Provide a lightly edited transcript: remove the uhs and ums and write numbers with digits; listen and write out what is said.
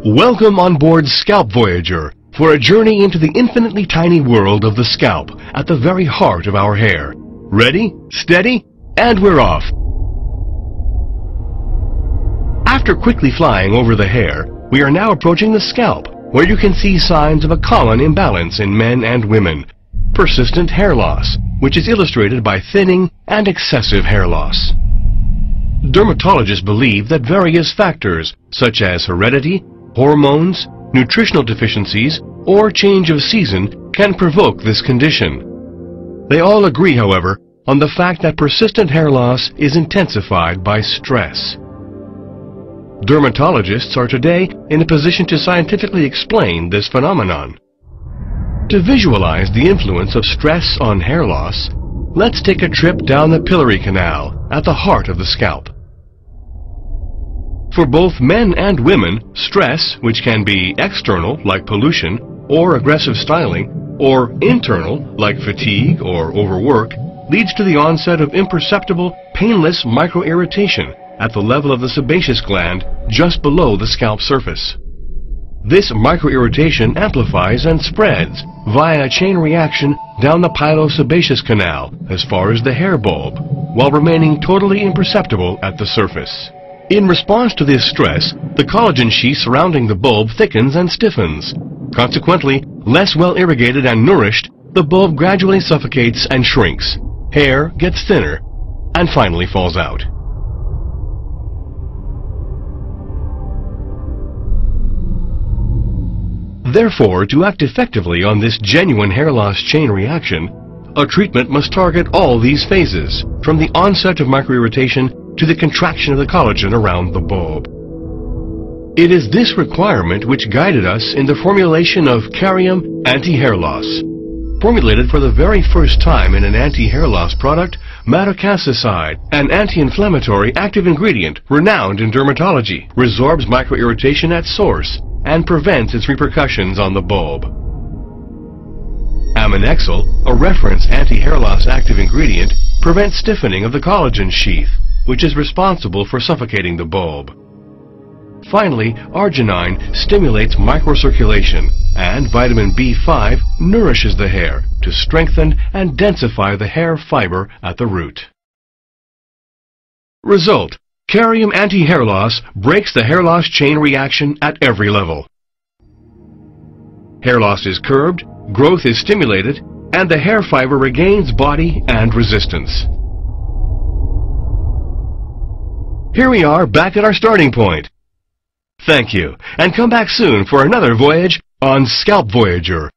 Welcome on board Scalp Voyager for a journey into the infinitely tiny world of the scalp at the very heart of our hair. Ready, steady, and we're off. After quickly flying over the hair, we are now approaching the scalp, where you can see signs of a common imbalance in men and women. Persistent hair loss, which is illustrated by thinning and excessive hair loss. Dermatologists believe that various factors, such as heredity, hormones, nutritional deficiencies, or change of season can provoke this condition. They all agree, however, on the fact that persistent hair loss is intensified by stress. Dermatologists are today in a position to scientifically explain this phenomenon. To visualize the influence of stress on hair loss, let's take a trip down the pillary canal at the heart of the scalp. For both men and women, stress, which can be external, like pollution, or aggressive styling, or internal, like fatigue or overwork, leads to the onset of imperceptible, painless microirritation at the level of the sebaceous gland just below the scalp surface. This microirritation amplifies and spreads via a chain reaction down the pilosebaceous canal as far as the hair bulb, while remaining totally imperceptible at the surface. In response to this stress, the collagen sheath surrounding the bulb thickens and stiffens. Consequently, less well irrigated and nourished, the bulb gradually suffocates and shrinks. Hair gets thinner and finally falls out. Therefore, to act effectively on this genuine hair loss chain reaction, a treatment must target all these phases, from the onset of microirritation to the contraction of the collagen around the bulb. It is this requirement which guided us in the formulation of Kerum anti-hair loss. Formulated for the very first time in an anti-hair loss product, madecassoside, an anti-inflammatory active ingredient renowned in dermatology, resorbs microirritation at source and prevents its repercussions on the bulb. Aminexyl, a reference anti-hair loss active ingredient, prevents stiffening of the collagen sheath, which is responsible for suffocating the bulb. Finally, arginine stimulates microcirculation, and vitamin B5 nourishes the hair to strengthen and densify the hair fiber at the root. Result: Kerum anti-hair loss breaks the hair loss chain reaction at every level. Hair loss is curbed, growth is stimulated, and the hair fiber regains body and resistance. Here we are back at our starting point. Thank you, and come back soon for another voyage on Scalp Voyager.